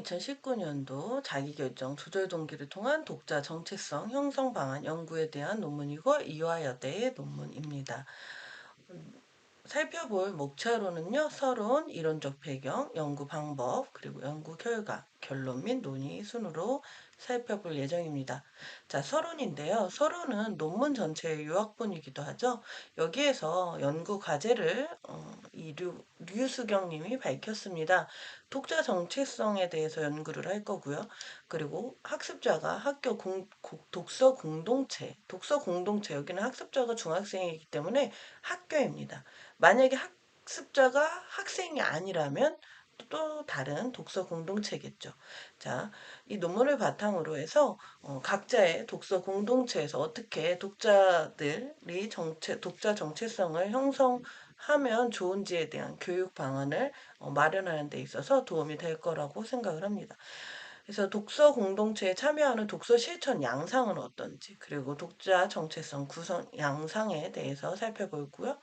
2019년도 자기결정 조절 동기를 통한 독자 정체성 형성 방안 연구에 대한 논문이고 이화여대의 논문입니다. 살펴볼 목차로는요, 서론, 이론적 배경, 연구 방법, 그리고 연구 결과, 결론 및 논의 순으로 살펴볼 예정입니다. 자, 서론인데요. 서론은 논문 전체의 요약본이기도 하죠. 여기에서 연구 과제를 류수경 님이 밝혔습니다. 독자 정체성에 대해서 연구를 할 거고요. 그리고 학습자가 독서 공동체, 여기는 학습자가 중학생이기 때문에 학교입니다. 만약에 학습자가 학생이 아니라면 또 다른 독서 공동체겠죠. 자, 이 논문을 바탕으로 해서 각자의 독서 공동체에서 어떻게 독자들이 독자 정체성을 형성하면 좋은지에 대한 교육 방안을 마련하는 데 있어서 도움이 될 거라고 생각을 합니다. 그래서 독서 공동체에 참여하는 독서 실천 양상은 어떤지, 그리고 독자 정체성 구성 양상에 대해서 살펴보고요.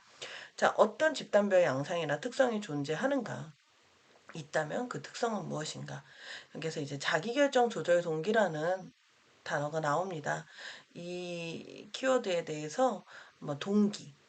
자, 어떤 집단별 양상이나 특성이 존재하는가? 있다면 그 특성은 무엇인가? 여기서 이제 자기결정 조절 동기라는 단어가 나옵니다. 이 키워드에 대해서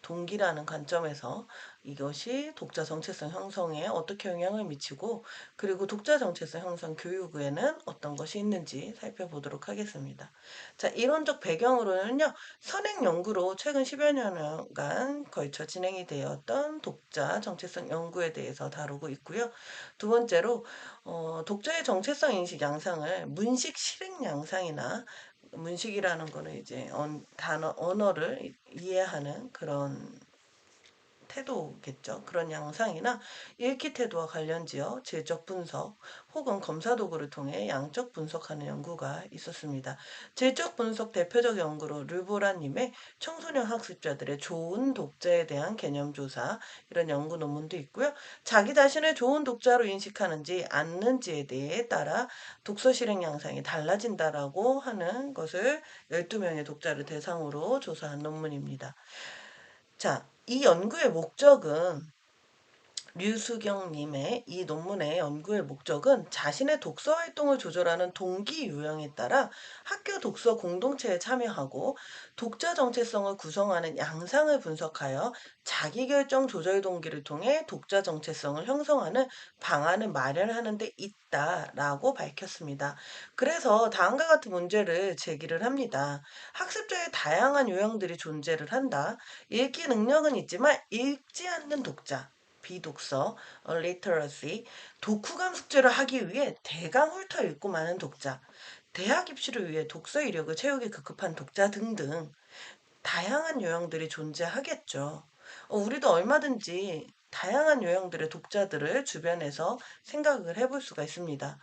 동기라는 관점에서 이것이 독자 정체성 형성에 어떻게 영향을 미치고, 그리고 독자 정체성 형성 교육에는 어떤 것이 있는지 살펴보도록 하겠습니다. 자, 이론적 배경으로는요, 선행 연구로 최근 10여 년간 걸쳐 진행이 되었던 독자 정체성 연구에 대해서 다루고 있고요. 두 번째로 독자의 정체성 인식 양상을 문식 실행 양상이나, 문식이라는 거는 이제 언어를 이해하는 그런 태도겠죠. 그런 양상이나 읽기 태도와 관련지어 질적 분석 혹은 검사 도구를 통해 양적 분석하는 연구가 있었습니다. 질적 분석 대표적 연구로 르보라님의 청소년 학습자들의 좋은 독자에 대한 개념 조사, 이런 연구 논문도 있고요. 자기 자신을 좋은 독자로 인식하는지 않는지에 대해 따라 독서 실행 양상이 달라진다라고 하는 것을 12명의 독자를 대상으로 조사한 논문입니다. 자, 이 연구의 목적은, 류수경님의 이 논문의 연구의 목적은 자신의 독서 활동을 조절하는 동기 유형에 따라 학교 독서 공동체에 참여하고 독자 정체성을 구성하는 양상을 분석하여 자기결정 조절 동기를 통해 독자 정체성을 형성하는 방안을 마련하는 데 있다라고 밝혔습니다. 그래서 다음과 같은 문제를 제기를 합니다. 학습자의 다양한 유형들이 존재를 한다. 읽기 능력은 있지만 읽지 않는 독자, 비독서, literacy, 독후감 숙제를 하기 위해 대강 훑어 읽고 마는 독자, 대학 입시를 위해 독서 이력을 채우기 급급한 독자 등등 다양한 유형들이 존재하겠죠. 우리도 얼마든지 다양한 유형들의 독자들을 주변에서 생각을 해볼 수가 있습니다.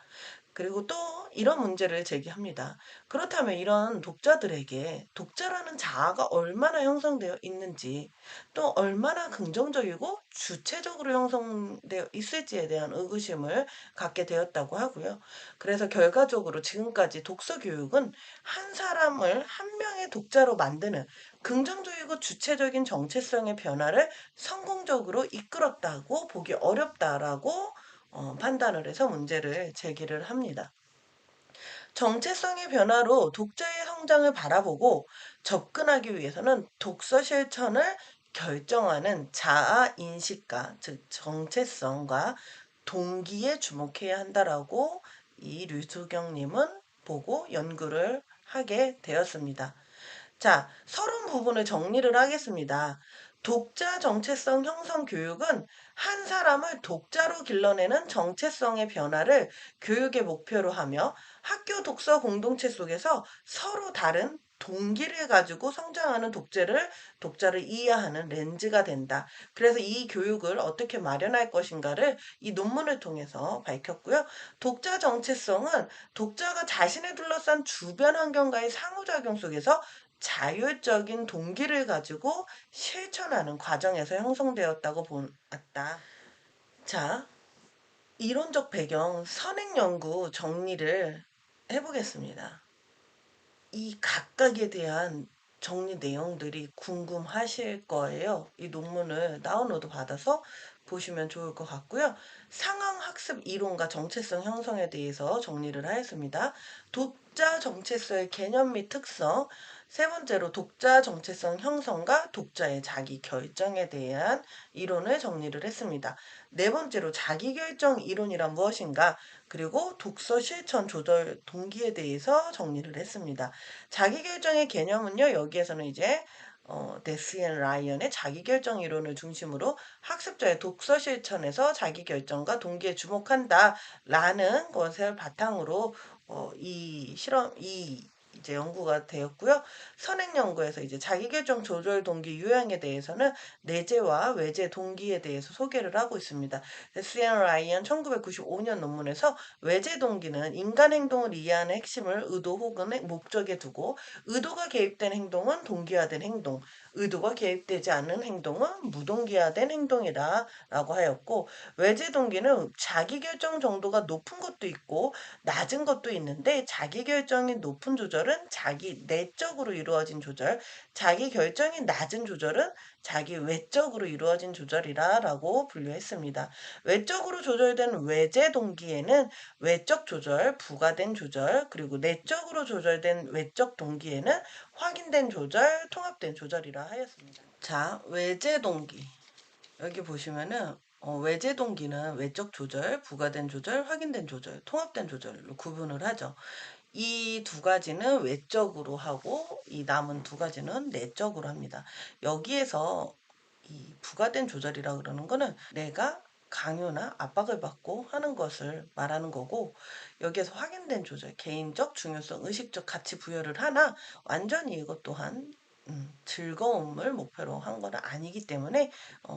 그리고 또 이런 문제를 제기합니다. 그렇다면 이런 독자들에게 독자라는 자아가 얼마나 형성되어 있는지, 또 얼마나 긍정적이고 주체적으로 형성되어 있을지에 대한 의구심을 갖게 되었다고 하고요. 그래서 결과적으로 지금까지 독서 교육은 한 사람을 한 명의 독자로 만드는 긍정적이고 주체적인 정체성의 변화를 성공적으로 이끌었다고 보기 어렵다라고 판단을 해서 문제를 제기를 합니다. 정체성의 변화로 독자의 성장을 바라보고 접근하기 위해서는 독서 실천을 결정하는 자아 인식과, 즉 정체성과 동기에 주목해야 한다라고 이 류수경님은 보고 연구를 하게 되었습니다. 자, 서론 부분을 정리를 하겠습니다. 독자 정체성 형성 교육은 한 사람을 독자로 길러내는 정체성의 변화를 교육의 목표로 하며 학교 독서 공동체 속에서 서로 다른 동기를 가지고 성장하는 독자를 이해하는 렌즈가 된다. 그래서 이 교육을 어떻게 마련할 것인가를 이 논문을 통해서 밝혔고요. 독자 정체성은 독자가 자신을 둘러싼 주변 환경과의 상호작용 속에서 자율적인 동기를 가지고 실천하는 과정에서 형성되었다고 보았다. 자, 이론적 배경, 선행 연구 정리를 해보겠습니다. 이 각각에 대한 정리 내용들이 궁금하실 거예요. 이 논문을 다운로드 받아서 보시면 좋을 것 같고요. 상황학습 이론과 정체성 형성에 대해서 정리를 하였습니다. 독자 정체성의 개념 및 특성, 세 번째로 독자 정체성 형성과 독자의 자기 결정에 대한 이론을 정리를 했습니다. 네 번째로 자기결정 이론이란 무엇인가, 그리고 독서 실천 조절 동기에 대해서 정리를 했습니다. 자기결정의 개념은요, 여기에서는 이제 데스앤 라이언의 자기결정 이론을 중심으로 학습자의 독서 실천에서 자기결정과 동기에 주목한다라는 것을 바탕으로 이 이제 연구가 되었고요. 선행 연구에서 이제 자기결정 조절 동기 유형에 대해서는 내재와 외재 동기에 대해서 소개를 하고 있습니다. 데스앤 라이언 1995년 논문에서 외재 동기는 인간 행동을 이해하는 핵심을 의도 혹은 목적에 두고, 의도가 개입된 행동은 동기화된 행동, 의도가 개입되지 않는 행동은 무동기화된 행동이다 라고 하였고, 외재 동기는 자기결정 정도가 높은 것도 있고 낮은 것도 있는데, 자기결정이 높은 조절은 자기 내적으로 이루어진 조절, 자기결정이 낮은 조절은 자기 외적으로 이루어진 조절이라 라고 분류했습니다. 외적으로 조절된 외재 동기에는 외적 조절, 부가된 조절, 그리고 내적으로 조절된 외적 동기에는 확인된 조절, 통합된 조절이라 하였습니다. 자, 외재 동기. 여기 보시면은 외재 동기는 외적 조절, 부가된 조절, 확인된 조절, 통합된 조절로 구분을 하죠. 이 두 가지는 외적으로 하고 이 남은 두 가지는 내적으로 합니다. 여기에서 이 부가된 조절이라 그러는 거는 내가 강요나 압박을 받고 하는 것을 말하는 거고, 여기에서 확인된 조절, 개인적 중요성, 의식적 가치 부여를 하나 완전히 이것 또한 즐거움을 목표로 한 건 아니기 때문에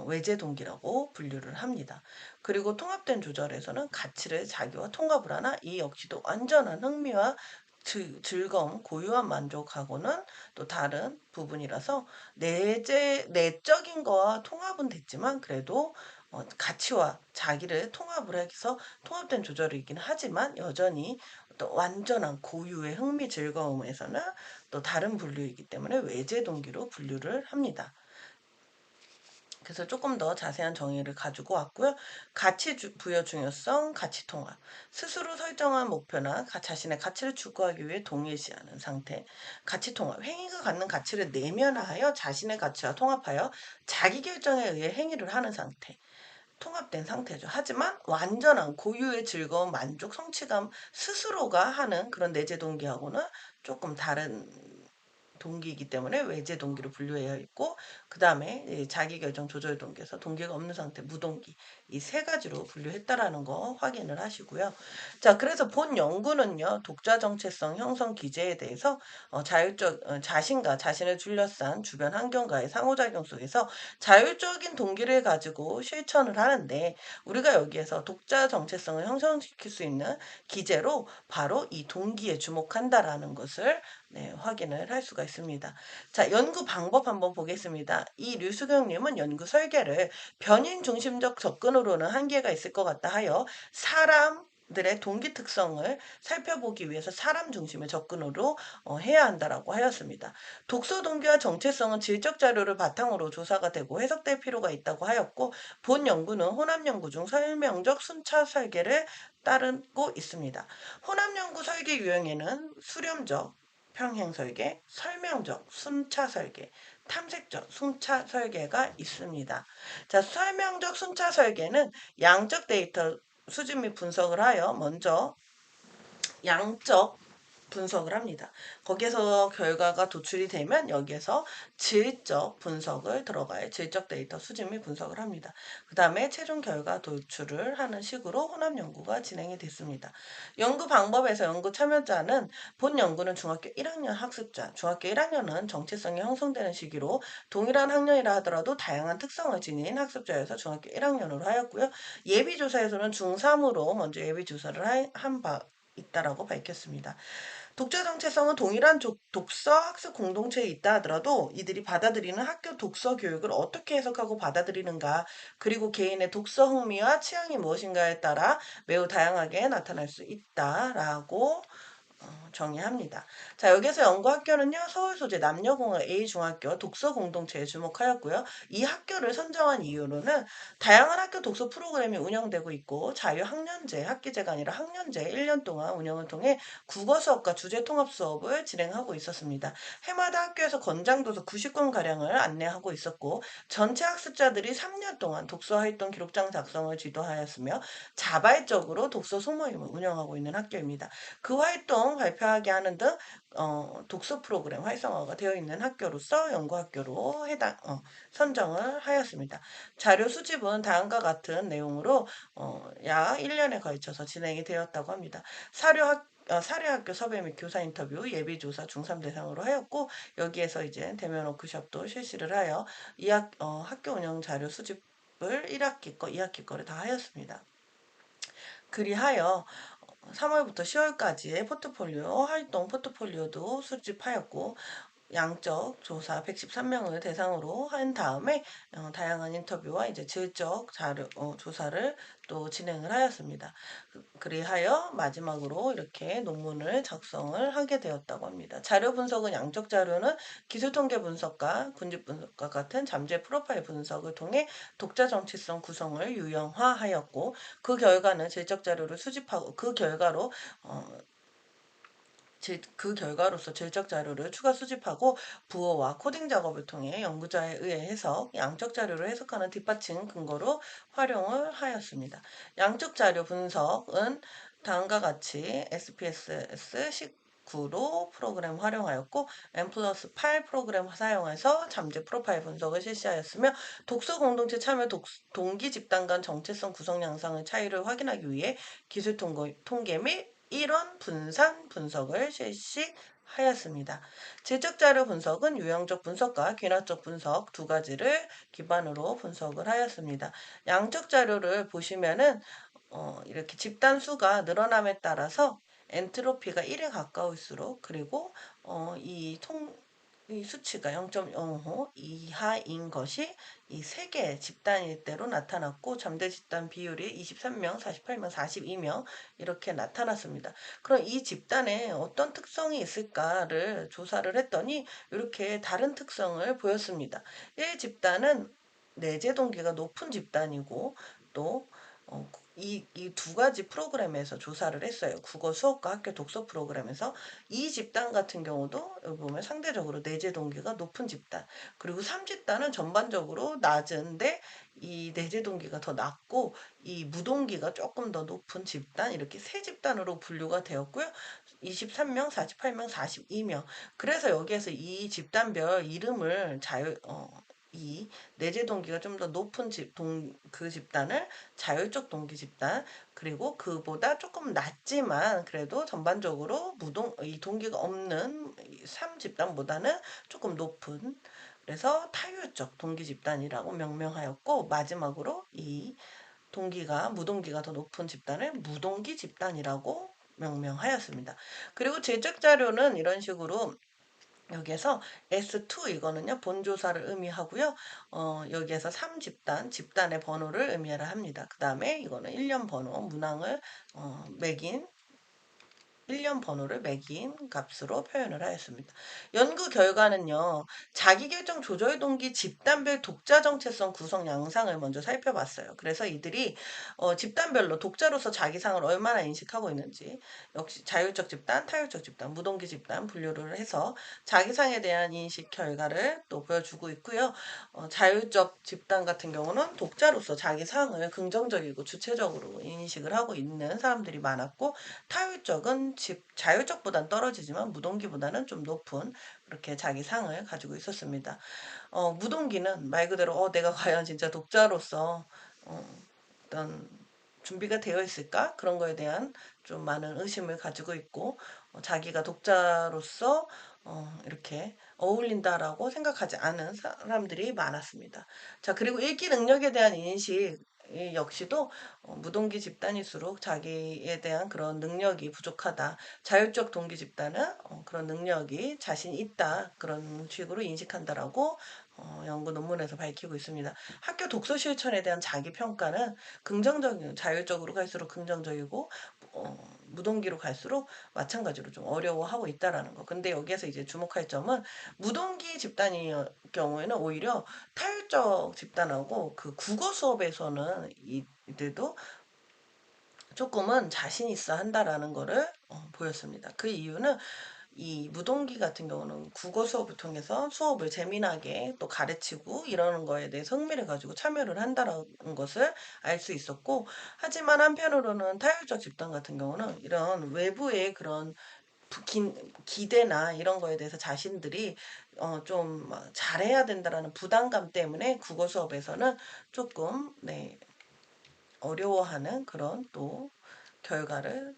외재 동기라고 분류를 합니다. 그리고 통합된 조절에서는 가치를 자기와 통합을 하나, 이 역시도 완전한 흥미와 즐거움, 고유한 만족하고는 또 다른 부분이라서 내적인 거와 통합은 됐지만 그래도 가치와 자기를 통합을 해서 통합된 조절이긴 하지만 여전히 또 완전한 고유의 흥미 즐거움에서는 또 다른 분류이기 때문에 외재 동기로 분류를 합니다. 그래서 조금 더 자세한 정의를 가지고 왔고요. 가치 부여 중요성, 가치 통합. 스스로 설정한 목표나 자신의 가치를 추구하기 위해 동일시하는 상태. 가치 통합. 행위가 갖는 가치를 내면화하여 자신의 가치와 통합하여 자기 결정에 의해 행위를 하는 상태. 통합된 상태죠. 하지만 완전한 고유의 즐거움, 만족, 성취감 스스로가 하는 그런 내재 동기하고는 조금 다른 동기이기 때문에 외재 동기로 분류해야 있고, 그 다음에 자기결정 조절 동기에서 동기가 없는 상태 무동기, 이 세 가지로 분류했다라는 거 확인을 하시고요. 자, 그래서 본 연구는요, 독자 정체성 형성 기제에 대해서 자신과 자신을 둘러싼 주변 환경과의 상호작용 속에서 자율적인 동기를 가지고 실천을 하는데, 우리가 여기에서 독자 정체성을 형성시킬 수 있는 기제로 바로 이 동기에 주목한다라는 것을 확인을 할 수가 있습니다. 자, 연구 방법 한번 보겠습니다. 이 류수경님은 연구 설계를 변인 중심적 접근으로는 한계가 있을 것 같다 하여 사람들의 동기 특성을 살펴보기 위해서 사람 중심의 접근으로 해야 한다라고 하였습니다. 독서 동기와 정체성은 질적 자료를 바탕으로 조사가 되고 해석될 필요가 있다고 하였고, 본 연구는 혼합 연구 중 설명적 순차 설계를 따르고 있습니다. 혼합 연구 설계 유형에는 수렴적 평행 설계, 설명적 순차 설계, 탐색적 순차 설계가 있습니다. 자, 설명적 순차 설계는 양적 데이터 수집 및 분석을 하여 먼저 양적 분석을 합니다. 거기에서 결과가 도출이 되면 여기에서 질적 분석을 들어가요. 질적 데이터 수집 및 분석을 합니다. 그 다음에 최종 결과 도출을 하는 식으로 혼합 연구가 진행이 됐습니다. 연구 방법에서 연구 참여자는 본 연구는 중학교 1학년 학습자, 중학교 1학년은 정체성이 형성되는 시기로 동일한 학년이라 하더라도 다양한 특성을 지닌 학습자여서 중학교 1학년으로 하였고요. 예비조사에서는 중3으로 먼저 예비조사를 한 바 있다라고 밝혔습니다. 독자 정체성은 동일한 독서 학습 공동체에 있다 하더라도 이들이 받아들이는 학교 독서 교육을 어떻게 해석하고 받아들이는가, 그리고 개인의 독서 흥미와 취향이 무엇인가에 따라 매우 다양하게 나타날 수 있다라고 정의합니다. 자, 여기서 연구학교는요, 서울 소재 남녀공학 A중학교 독서 공동체에 주목하였고요. 이 학교를 선정한 이유로는 다양한 학교 독서 프로그램이 운영되고 있고, 자유학년제, 학기제가 아니라 학년제 1년 동안 운영을 통해 국어 수업과 주제 통합 수업을 진행하고 있었습니다. 해마다 학교에서 권장도서 90권가량을 안내하고 있었고, 전체 학습자들이 3년 동안 독서 활동 기록장 작성을 지도하였으며, 자발적으로 독서 소모임을 운영하고 있는 학교입니다. 그 활동 발표하게 하는 등 독서 프로그램 활성화가 되어 있는 학교로서 연구학교로 선정을 하였습니다. 자료 수집은 다음과 같은 내용으로 약 1년에 걸쳐서 진행이 되었다고 합니다. 사료학교 섭외 및 교사 인터뷰, 예비조사 중3 대상으로 하였고, 여기에서 이제 대면 워크숍도 실시를 하여 학교 운영 자료 수집을 1학기 거, 2학기 거를 다 하였습니다. 그리하여 3월부터 10월까지의 활동 포트폴리오도 수집하였고, 양적 조사 113명을 대상으로 한 다음에 다양한 인터뷰와 이제 질적 자료 조사를 또 진행을 하였습니다. 그리하여 마지막으로 이렇게 논문을 작성을 하게 되었다고 합니다. 자료 분석은 양적 자료는 기술 통계 분석과 군집 분석과 같은 잠재 프로파일 분석을 통해 독자 정체성 구성을 유형화하였고, 그 결과는 질적 자료를 수집하고 그 결과로서 질적 자료를 추가 수집하고 부호와 코딩 작업을 통해 연구자에 의해 해석, 양적 자료를 해석하는 뒷받침 근거로 활용을 하였습니다. 양적 자료 분석은 다음과 같이 SPSS 19로 프로그램 활용하였고 M+8 프로그램 사용해서 잠재 프로파일 분석을 실시하였으며 독서 공동체 참여 동기 집단 간 정체성 구성 양상의 차이를 확인하기 위해 기술 통계 및 이런 분산 분석을 실시하였습니다. 질적 자료 분석은 유형적 분석과 귀납적 분석 두 가지를 기반으로 분석을 하였습니다. 양적 자료를 보시면은 이렇게 집단 수가 늘어남에 따라서 엔트로피가 1에 가까울수록 그리고 이 수치가 0.05 이하인 것이 이 세 개의 집단일 때로 나타났고 잠재 집단 비율이 23명, 48명, 42명 이렇게 나타났습니다. 그럼 이 집단에 어떤 특성이 있을까를 조사를 했더니 이렇게 다른 특성을 보였습니다. 1집단은 내재 동기가 높은 집단이고 또 이 두 가지 프로그램에서 조사를 했어요. 국어 수업과 학교 독서 프로그램에서. 이 집단 같은 경우도 여기 보면 상대적으로 내재 동기가 높은 집단. 그리고 3집단은 전반적으로 낮은데 이 내재 동기가 더 낮고 이 무동기가 조금 더 높은 집단. 이렇게 세 집단으로 분류가 되었고요. 23명, 48명, 42명. 그래서 여기에서 이 집단별 이름을 이 내재 동기가 좀 더 높은 그 집단을 자율적 동기 집단, 그리고 그보다 조금 낮지만 그래도 전반적으로 이 동기가 없는 3집단보다는 조금 높은, 그래서 타율적 동기 집단이라고 명명하였고, 마지막으로 이 무동기가 더 높은 집단을 무동기 집단이라고 명명하였습니다. 그리고 제적 자료는 이런 식으로 여기에서 S2 이거는요, 본조사를 의미하고요. 여기에서 3집단의 번호를 의미하라 합니다. 그 다음에 이거는 1년 번호, 문항을 매긴 1년 번호를 매긴 값으로 표현을 하였습니다. 연구 결과는요, 자기결정 조절 동기 집단별 독자 정체성 구성 양상을 먼저 살펴봤어요. 그래서 이들이 집단별로 독자로서 자기상을 얼마나 인식하고 있는지, 역시 자율적 집단, 타율적 집단, 무동기 집단 분류를 해서 자기상에 대한 인식 결과를 또 보여주고 있고요. 자율적 집단 같은 경우는 독자로서 자기상을 긍정적이고 주체적으로 인식을 하고 있는 사람들이 많았고, 타율적은 자율적보다는 떨어지지만 무동기보다는 좀 높은 그렇게 자기 상을 가지고 있었습니다. 무동기는 말 그대로 내가 과연 진짜 독자로서 어떤 준비가 되어 있을까? 그런 거에 대한 좀 많은 의심을 가지고 있고, 자기가 독자로서 이렇게 어울린다라고 생각하지 않은 사람들이 많았습니다. 자, 그리고 읽기 능력에 대한 인식 역시도 무동기 집단일수록 자기에 대한 그런 능력이 부족하다. 자율적 동기 집단은 그런 능력이 자신 있다. 그런 식으로 인식한다라고 연구 논문에서 밝히고 있습니다. 학교 독서 실천에 대한 자기 평가는 자율적으로 갈수록 긍정적이고 무동기로 갈수록 마찬가지로 좀 어려워하고 있다라는 거. 근데 여기에서 이제 주목할 점은 무동기 집단의 경우에는 오히려 타율적 집단하고 그 국어 수업에서는 이들도 조금은 자신 있어 한다라는 거를 보였습니다. 그 이유는 이 무동기 같은 경우는 국어 수업을 통해서 수업을 재미나게 또 가르치고 이러는 거에 대해서 흥미를 가지고 참여를 한다라는 것을 알 수 있었고, 하지만 한편으로는 타율적 집단 같은 경우는 이런 외부의 그런 기대나 이런 거에 대해서 자신들이 좀 잘해야 된다라는 부담감 때문에 국어 수업에서는 조금 어려워하는 그런 또 결과를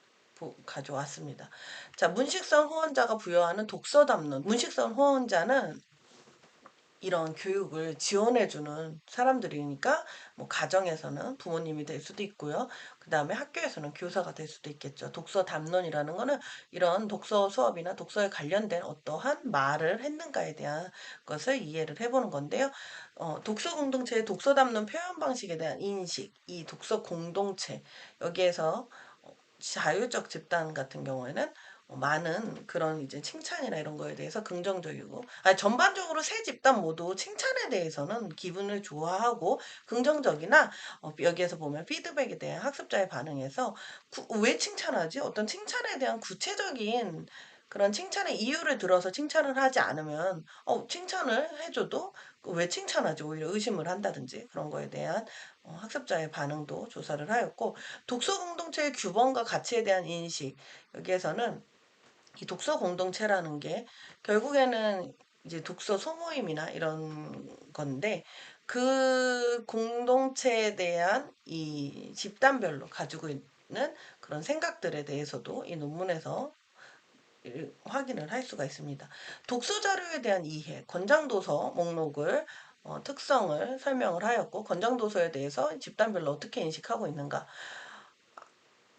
가져왔습니다. 자, 문식성 후원자가 부여하는 독서 담론. 문식성 후원자는 이런 교육을 지원해주는 사람들이니까 뭐 가정에서는 부모님이 될 수도 있고요. 그 다음에 학교에서는 교사가 될 수도 있겠죠. 독서 담론이라는 거는 이런 독서 수업이나 독서에 관련된 어떠한 말을 했는가에 대한 것을 이해를 해보는 건데요. 독서 공동체의 독서 담론 표현 방식에 대한 인식, 이 독서 공동체 여기에서 자율적 집단 같은 경우에는 많은 그런 이제 칭찬이나 이런 거에 대해서 긍정적이고, 전반적으로 세 집단 모두 칭찬에 대해서는 기분을 좋아하고 긍정적이나 여기에서 보면 피드백에 대한 학습자의 반응에서 왜 칭찬하지? 어떤 칭찬에 대한 구체적인 그런 칭찬의 이유를 들어서 칭찬을 하지 않으면 칭찬을 해줘도 왜 칭찬하지? 오히려 의심을 한다든지 그런 거에 대한 학습자의 반응도 조사를 하였고, 독서 공동체의 규범과 가치에 대한 인식. 여기에서는 이 독서 공동체라는 게 결국에는 이제 독서 소모임이나 이런 건데, 그 공동체에 대한 이 집단별로 가지고 있는 그런 생각들에 대해서도 이 논문에서 확인을 할 수가 있습니다. 독서 자료에 대한 이해, 권장도서 목록을 특성을 설명을 하였고, 권장도서에 대해서 집단별로 어떻게 인식하고 있는가.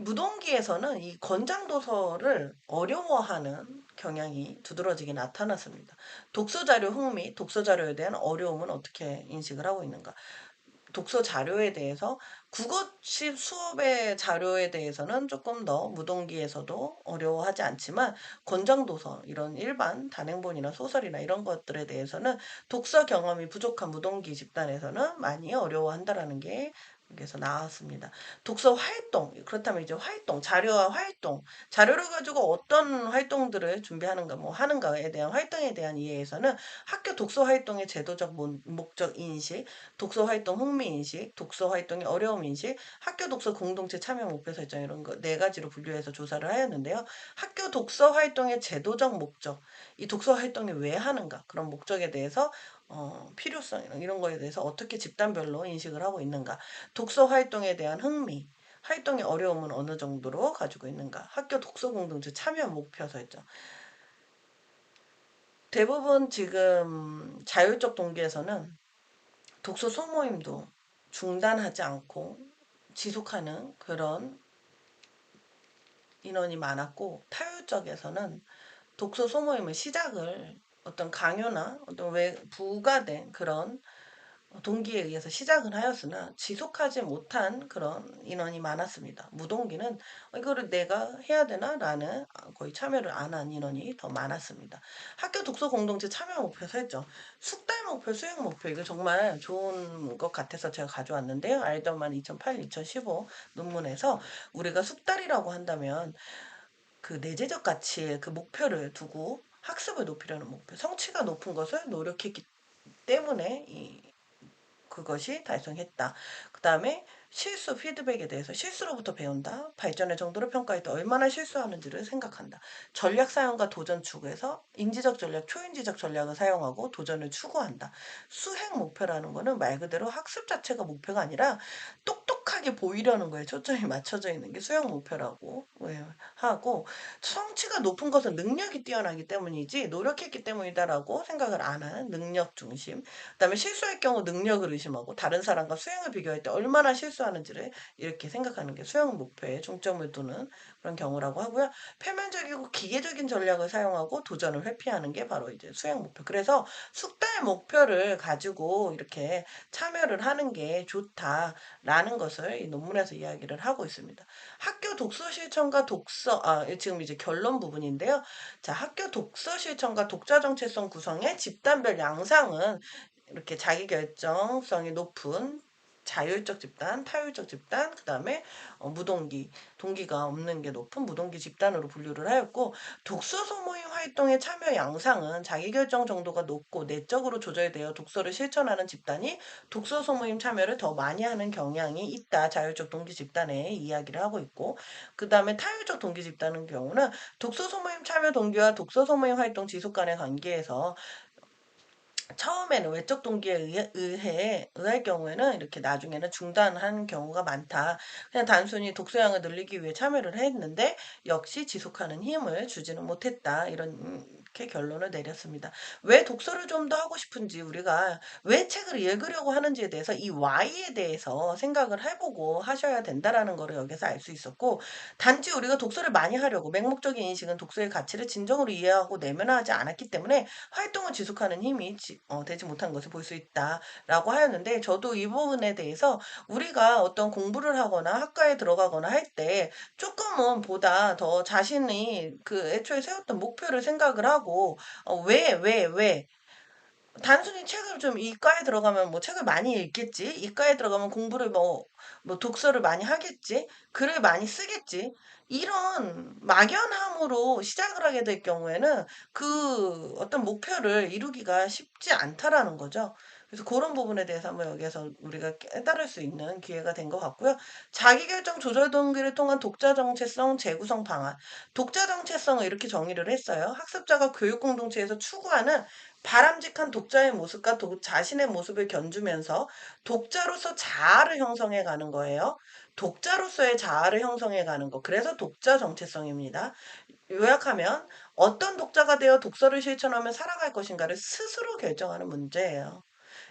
무동기에서는 이 권장도서를 어려워하는 경향이 두드러지게 나타났습니다. 독서자료 흥미, 독서자료에 대한 어려움은 어떻게 인식을 하고 있는가. 독서 자료에 대해서 국어식 수업의 자료에 대해서는 조금 더 무동기에서도 어려워하지 않지만, 권장도서 이런 일반 단행본이나 소설이나 이런 것들에 대해서는 독서 경험이 부족한 무동기 집단에서는 많이 어려워한다라는 게 여기서 나왔습니다. 독서 활동, 그렇다면 이제 활동, 자료와 활동, 자료를 가지고 어떤 활동들을 준비하는가, 뭐 하는가에 대한 활동에 대한 이해에서는 학교 독서 활동의 제도적 목적 인식, 독서 활동 흥미 인식, 독서 활동의 어려움 인식, 학교 독서 공동체 참여 목표 설정 이런 거 네 가지로 분류해서 조사를 하였는데요. 학교 독서 활동의 제도적 목적, 이 독서 활동이 왜 하는가, 그런 목적에 대해서 필요성 이런 거에 대해서 어떻게 집단별로 인식을 하고 있는가, 독서 활동에 대한 흥미, 활동의 어려움은 어느 정도로 가지고 있는가, 학교 독서 공동체 참여 목표 설정. 대부분 지금 자율적 동기에서는 독서 소모임도 중단하지 않고 지속하는 그런 인원이 많았고, 타율적에서는 독서 소모임의 시작을 어떤 강요나 어떤 부가된 그런 동기에 의해서 시작은 하였으나 지속하지 못한 그런 인원이 많았습니다. 무동기는 이거를 내가 해야 되나? 라는 거의 참여를 안 한 인원이 더 많았습니다. 학교 독서 공동체 참여 목표 설정. 숙달 목표, 수행 목표. 이거 정말 좋은 것 같아서 제가 가져왔는데요. 알더만 2008, 2015 논문에서 우리가 숙달이라고 한다면 그 내재적 가치의 그 목표를 두고 학습을 높이려는 목표, 성취가 높은 것을 노력했기 때문에 그것이 달성했다. 그 다음에 실수 피드백에 대해서 실수로부터 배운다. 발전의 정도를 평가할 때 얼마나 실수하는지를 생각한다. 전략 사용과 도전 추구에서 인지적 전략, 초인지적 전략을 사용하고 도전을 추구한다. 수행 목표라는 거는 말 그대로 학습 자체가 목표가 아니라 똑똑하게 보이려는 거에 초점이 맞춰져 있는 게 수행 목표라고 하고, 성취가 높은 것은 능력이 뛰어나기 때문이지 노력했기 때문이다라고 생각을 안 하는 능력 중심. 그다음에 실수할 경우 능력을 의심하고 다른 사람과 수행을 비교할 때 얼마나 실수하는지를 이렇게 생각하는 게 수행 목표에 중점을 두는 그런 경우라고 하고요. 표면적이고 기계적인 전략을 사용하고 도전을 회피하는 게 바로 이제 수행 목표. 그래서 숙달 목표를 가지고 이렇게 참여를 하는 게 좋다라는 것을 것을 이 논문에서 이야기를 하고 있습니다. 학교 독서 실천과 지금 이제 결론 부분인데요. 자, 학교 독서 실천과 독자 정체성 구성의 집단별 양상은 이렇게 자기결정성이 높은 자율적 집단, 타율적 집단, 그 다음에 무동기, 동기가 없는 게 높은 무동기 집단으로 분류를 하였고, 독서 소모임 활동의 참여 양상은 자기결정 정도가 높고 내적으로 조절되어 독서를 실천하는 집단이 독서 소모임 참여를 더 많이 하는 경향이 있다. 자율적 동기 집단에 이야기를 하고 있고, 그 다음에 타율적 동기 집단의 경우는 독서 소모임 참여 동기와 독서 소모임 활동 지속 간의 관계에서 처음에는 외적 동기에 의할 경우에는 이렇게 나중에는 중단한 경우가 많다. 그냥 단순히 독서량을 늘리기 위해 참여를 했는데 역시 지속하는 힘을 주지는 못했다. 이렇게 결론을 내렸습니다. 왜 독서를 좀 더 하고 싶은지, 우리가 왜 책을 읽으려고 하는지에 대해서 이 Y에 대해서 생각을 해보고 하셔야 된다라는 거를 여기서 알 수 있었고, 단지 우리가 독서를 많이 하려고 맹목적인 인식은 독서의 가치를 진정으로 이해하고 내면화하지 않았기 때문에 활동을 지속하는 힘이 되지 못한 것을 볼 수 있다라고 하였는데, 저도 이 부분에 대해서 우리가 어떤 공부를 하거나 학과에 들어가거나 할 때 조금은 보다 더 자신이 그 애초에 세웠던 목표를 생각을 하고, 왜 단순히 책을 좀 이과에 들어가면 뭐 책을 많이 읽겠지. 이과에 들어가면 공부를 뭐 독서를 많이 하겠지. 글을 많이 쓰겠지. 이런 막연함으로 시작을 하게 될 경우에는 그 어떤 목표를 이루기가 쉽지 않다라는 거죠. 그래서 그런 부분에 대해서 한번 여기에서 우리가 깨달을 수 있는 기회가 된 것 같고요. 자기결정 조절 동기를 통한 독자 정체성 재구성 방안. 독자 정체성을 이렇게 정의를 했어요. 학습자가 교육 공동체에서 추구하는 바람직한 독자의 모습과 자신의 모습을 견주면서 독자로서 자아를 형성해 가는 거예요. 독자로서의 자아를 형성해 가는 거. 그래서 독자 정체성입니다. 요약하면 어떤 독자가 되어 독서를 실천하며 살아갈 것인가를 스스로 결정하는 문제예요.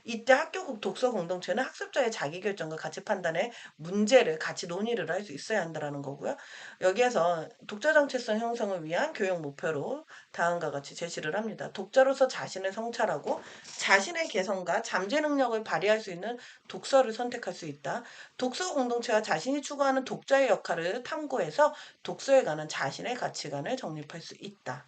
이때 학교 독서 공동체는 학습자의 자기결정과 가치 판단에 문제를 같이 논의를 할 수 있어야 한다는 거고요. 여기에서 독자 정체성 형성을 위한 교육 목표로 다음과 같이 제시를 합니다. 독자로서 자신을 성찰하고 자신의 개성과 잠재 능력을 발휘할 수 있는 독서를 선택할 수 있다. 독서 공동체와 자신이 추구하는 독자의 역할을 탐구해서 독서에 관한 자신의 가치관을 정립할 수 있다.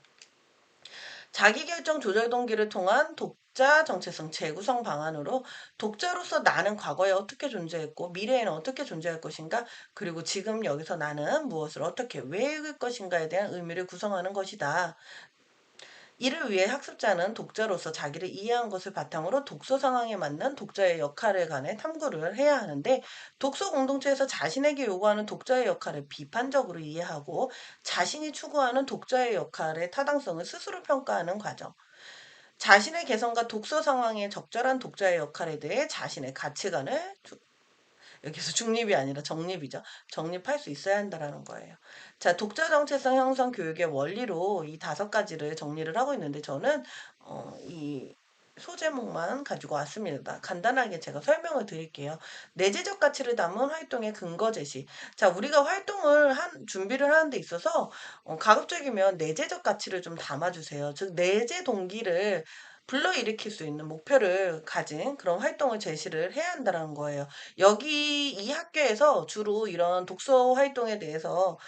자기결정 조절 동기를 통한 독자 정체성 재구성 방안으로 독자로서 나는 과거에 어떻게 존재했고 미래에는 어떻게 존재할 것인가, 그리고 지금 여기서 나는 무엇을 어떻게 왜 읽을 것인가에 대한 의미를 구성하는 것이다. 이를 위해 학습자는 독자로서 자기를 이해한 것을 바탕으로 독서 상황에 맞는 독자의 역할에 관해 탐구를 해야 하는데, 독서 공동체에서 자신에게 요구하는 독자의 역할을 비판적으로 이해하고 자신이 추구하는 독자의 역할의 타당성을 스스로 평가하는 과정. 자신의 개성과 독서 상황에 적절한 독자의 역할에 대해 자신의 가치관을 여기서 중립이 아니라 정립이죠. 정립할 수 있어야 한다라는 거예요. 자, 독자 정체성 형성 교육의 원리로 이 5가지를 정리를 하고 있는데, 저는 이 소제목만 가지고 왔습니다. 간단하게 제가 설명을 드릴게요. 내재적 가치를 담은 활동의 근거 제시. 자, 우리가 활동을 준비를 하는 데 있어서 가급적이면 내재적 가치를 좀 담아주세요. 즉, 내재 동기를 불러일으킬 수 있는 목표를 가진 그런 활동을 제시를 해야 한다는 거예요. 여기 이 학교에서 주로 이런 독서 활동에 대해서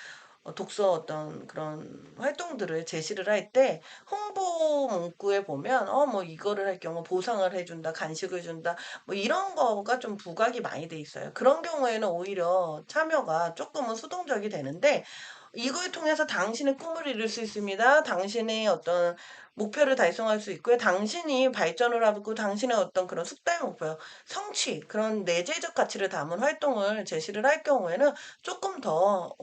독서 어떤 그런 활동들을 제시를 할 때 홍보 문구에 보면 뭐 이거를 할 경우 보상을 해준다, 간식을 준다, 뭐 이런 거가 좀 부각이 많이 돼 있어요. 그런 경우에는 오히려 참여가 조금은 수동적이 되는데, 이걸 통해서 당신의 꿈을 이룰 수 있습니다. 당신의 어떤 목표를 달성할 수 있고요. 당신이 발전을 하고 당신의 어떤 그런 숙달 목표, 성취, 그런 내재적 가치를 담은 활동을 제시를 할 경우에는 조금 더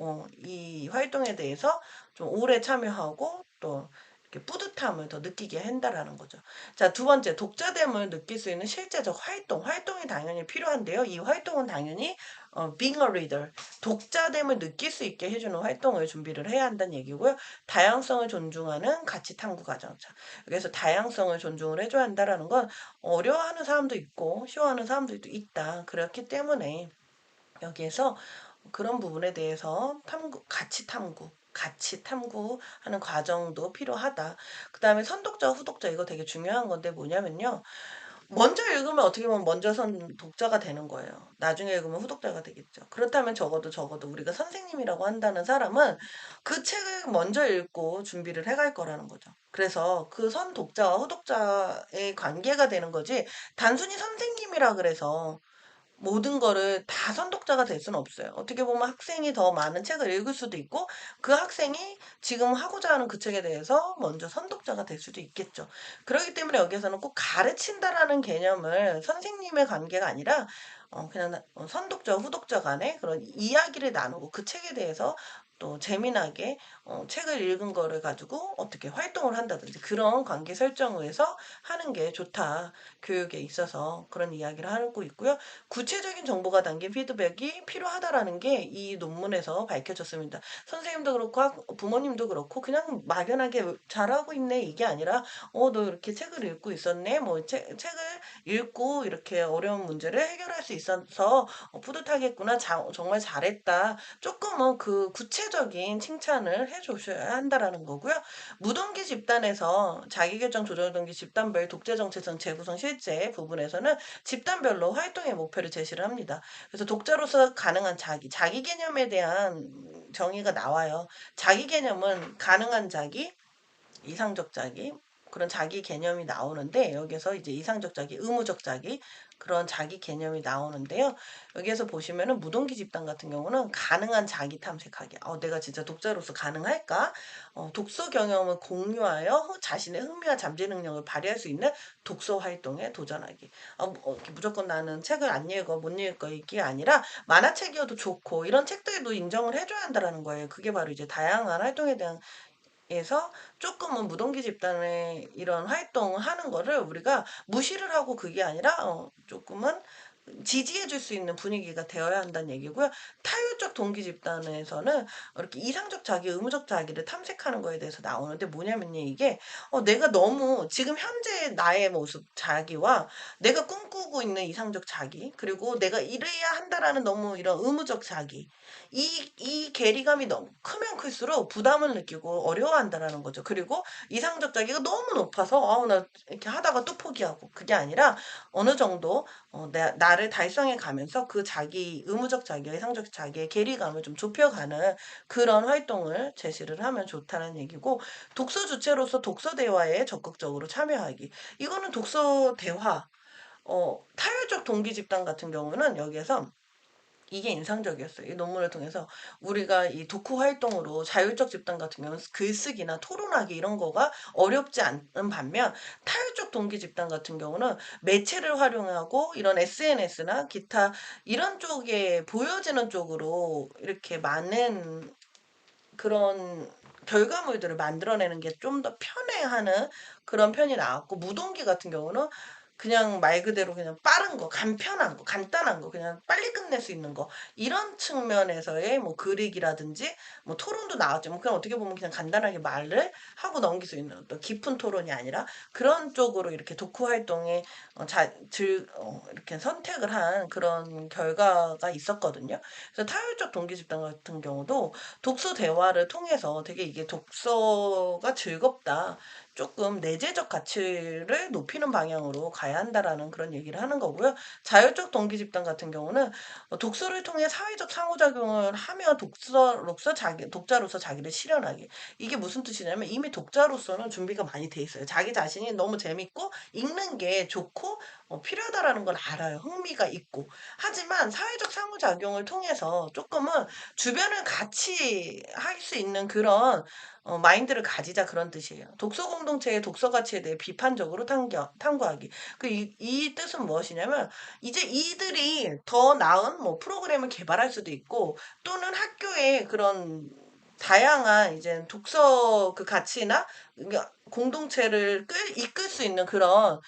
이 활동에 대해서 좀 오래 참여하고 또 이렇게 뿌듯함을 더 느끼게 한다라는 거죠. 자, 두 번째, 독자됨을 느낄 수 있는 실제적 활동. 활동이 당연히 필요한데요. 이 활동은 당연히 being a reader, 독자됨을 느낄 수 있게 해주는 활동을 준비를 해야 한다는 얘기고요. 다양성을 존중하는 가치 탐구 과정. 자, 그래서 다양성을 존중을 해줘야 한다라는 건 어려워하는 사람도 있고 쉬워하는 사람들도 있다. 그렇기 때문에 여기에서 그런 부분에 대해서 가치 탐구하는 과정도 필요하다. 그 다음에 선독자, 후독자, 이거 되게 중요한 건데 뭐냐면요. 먼저 읽으면 어떻게 보면 먼저 선 독자가 되는 거예요. 나중에 읽으면 후독자가 되겠죠. 그렇다면 적어도 우리가 선생님이라고 한다는 사람은 그 책을 먼저 읽고 준비를 해갈 거라는 거죠. 그래서 그 선 독자와 후독자의 관계가 되는 거지, 단순히 선생님이라 그래서 모든 거를 다 선독자가 될 수는 없어요. 어떻게 보면 학생이 더 많은 책을 읽을 수도 있고, 그 학생이 지금 하고자 하는 그 책에 대해서 먼저 선독자가 될 수도 있겠죠. 그렇기 때문에 여기서는 꼭 가르친다라는 개념을, 선생님의 관계가 아니라 그냥 선독자, 후독자 간의 그런 이야기를 나누고, 그 책에 대해서 또 재미나게 책을 읽은 거를 가지고 어떻게 활동을 한다든지, 그런 관계 설정을 해서 하는 게 좋다. 교육에 있어서 그런 이야기를 하고 있고요. 구체적인 정보가 담긴 피드백이 필요하다라는 게 이 논문에서 밝혀졌습니다. 선생님도 그렇고 부모님도 그렇고 그냥 막연하게 잘하고 있네 이게 아니라, 너 이렇게 책을 읽고 있었네, 뭐 책을 읽고 이렇게 어려운 문제를 해결할 수 있어서 뿌듯하겠구나, 정말 잘했다, 조금은 그 구체적인 칭찬을 해주셔야 한다라는 거고요. 무동기 집단에서 자기결정 조절 동기 집단별 독재 정체성 재구성 실제 부분에서는 집단별로 활동의 목표를 제시를 합니다. 그래서 독자로서 가능한 자기 개념에 대한 정의가 나와요. 자기 개념은 가능한 자기, 이상적 자기, 그런 자기 개념이 나오는데, 여기서 이제 이상적 자기, 의무적 자기, 그런 자기 개념이 나오는데요. 여기에서 보시면은 무동기 집단 같은 경우는 가능한 자기 탐색하기. 내가 진짜 독자로서 가능할까? 독서 경험을 공유하여 자신의 흥미와 잠재 능력을 발휘할 수 있는 독서 활동에 도전하기. 이렇게 무조건 나는 책을 안 읽어, 못 읽어, 이게 아니라 만화책이어도 좋고 이런 책들도 인정을 해줘야 한다라는 거예요. 그게 바로 이제 다양한 활동에 대한 에서 조금은 무동기 집단의 이런 활동을 하는 거를 우리가 무시를 하고, 그게 아니라 조금은 지지해 줄 수 있는 분위기가 되어야 한다는 얘기고요. 타율적 동기 집단에서는 이렇게 이상적 자기, 의무적 자기를 탐색하는 거에 대해서 나오는데, 뭐냐면요, 이게 내가 너무 지금 현재 나의 모습 자기와 내가 꿈꾸고 있는 이상적 자기, 그리고 내가 이래야 한다라는 너무 이런 의무적 자기, 이 괴리감이 너무 크면 클수록 부담을 느끼고 어려워한다라는 거죠. 그리고 이상적 자기가 너무 높아서 나 이렇게 하다가 또 포기하고, 그게 아니라 어느 정도 나를 달성해 가면서 그 자기, 의무적 자기와 이상적 자기의 괴리감을 좀 좁혀가는 그런 활동을 제시를 하면 좋다는 얘기고, 독서 주체로서 독서 대화에 적극적으로 참여하기. 이거는 독서 대화, 타율적 동기 집단 같은 경우는 여기에서 이게 인상적이었어요. 이 논문을 통해서 우리가 이 독후 활동으로 자율적 집단 같은 경우는 글쓰기나 토론하기 이런 거가 어렵지 않은 반면, 타율적 동기 집단 같은 경우는 매체를 활용하고 이런 SNS나 기타 이런 쪽에 보여지는 쪽으로 이렇게 많은 그런 결과물들을 만들어내는 게 좀 더 편해하는 그런 편이 나왔고, 무동기 같은 경우는 그냥 말 그대로 그냥 빠른 거, 간편한 거, 간단한 거, 그냥 빨리 끝낼 수 있는 거, 이런 측면에서의 뭐 그리기라든지 뭐 토론도 나왔죠. 그냥 어떻게 보면 그냥 간단하게 말을 하고 넘길 수 있는 어떤 깊은 토론이 아니라 그런 쪽으로 이렇게 독후 활동에 이렇게 선택을 한 그런 결과가 있었거든요. 그래서 타율적 동기 집단 같은 경우도 독서 대화를 통해서 되게 이게 독서가 즐겁다, 조금 내재적 가치를 높이는 방향으로 가야 한다라는 그런 얘기를 하는 거고요. 자율적 동기 집단 같은 경우는 독서를 통해 사회적 상호작용을 하며 독자로서 자기를 실현하기. 이게 무슨 뜻이냐면, 이미 독자로서는 준비가 많이 돼 있어요. 자기 자신이 너무 재밌고 읽는 게 좋고 필요하다라는 걸 알아요. 흥미가 있고. 하지만 사회적 상호작용을 통해서 조금은 주변을 같이 할 수 있는 그런 마인드를 가지자, 그런 뜻이에요. 독서 공동체의 독서 가치에 대해 비판적으로 탐구하기. 이 뜻은 무엇이냐면, 이제 이들이 더 나은 뭐 프로그램을 개발할 수도 있고, 또는 학교에 그런 다양한 이제 독서 그 가치나 공동체를 이끌 수 있는 그런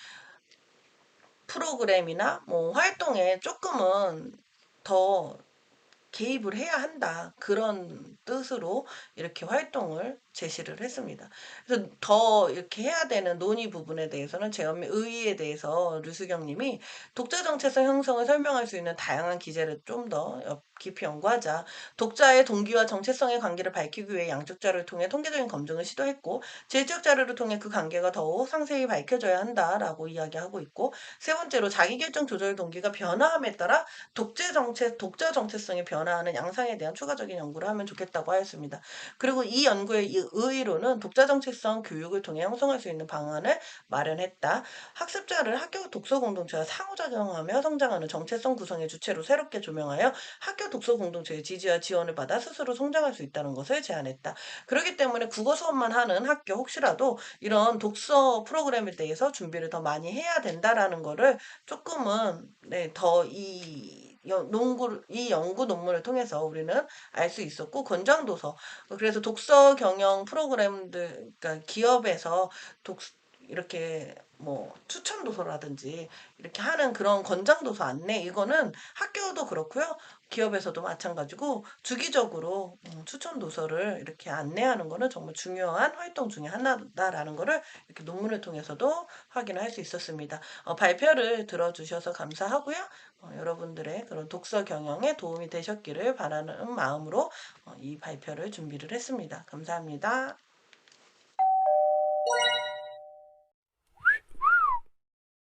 프로그램이나 뭐 활동에 조금은 더 개입을 해야 한다, 그런 뜻으로 이렇게 활동을 제시를 했습니다. 그래서 더 이렇게 해야 되는 논의 부분에 대해서는 제어의 의의에 대해서 류수경 님이 독자 정체성 형성을 설명할 수 있는 다양한 기제를 좀 더 깊이 연구하자. 독자의 동기와 정체성의 관계를 밝히기 위해 양적 자료를 통해 통계적인 검증을 시도했고, 질적 자료를 통해 그 관계가 더욱 상세히 밝혀져야 한다라고 이야기하고 있고, 세 번째로 자기결정 조절 동기가 변화함에 따라 독자 정체성이 변화하는 양상에 대한 추가적인 연구를 하면 좋겠다고 하였습니다. 그리고 이 연구의 의의로는 독자 정체성 교육을 통해 형성할 수 있는 방안을 마련했다. 학습자를 학교 독서 공동체와 상호작용하며 성장하는 정체성 구성의 주체로 새롭게 조명하여 학교 독서 공동체의 지지와 지원을 받아 스스로 성장할 수 있다는 것을 제안했다. 그렇기 때문에 국어 수업만 하는 학교 혹시라도 이런 독서 프로그램에 대해서 준비를 더 많이 해야 된다라는 거를 조금은 네, 더 이 연구 논문을 통해서 우리는 알 수 있었고, 권장도서. 그래서 독서 경영 프로그램들, 그러니까 기업에서 독, 이렇게 뭐 추천 도서라든지 이렇게 하는 그런 권장 도서 안내, 이거는 학교도 그렇고요. 기업에서도 마찬가지고 주기적으로 추천 도서를 이렇게 안내하는 거는 정말 중요한 활동 중에 하나다라는 거를 이렇게 논문을 통해서도 확인을 할 수 있었습니다. 발표를 들어주셔서 감사하고요. 여러분들의 그런 독서 경영에 도움이 되셨기를 바라는 마음으로 이 발표를 준비를 했습니다. 감사합니다.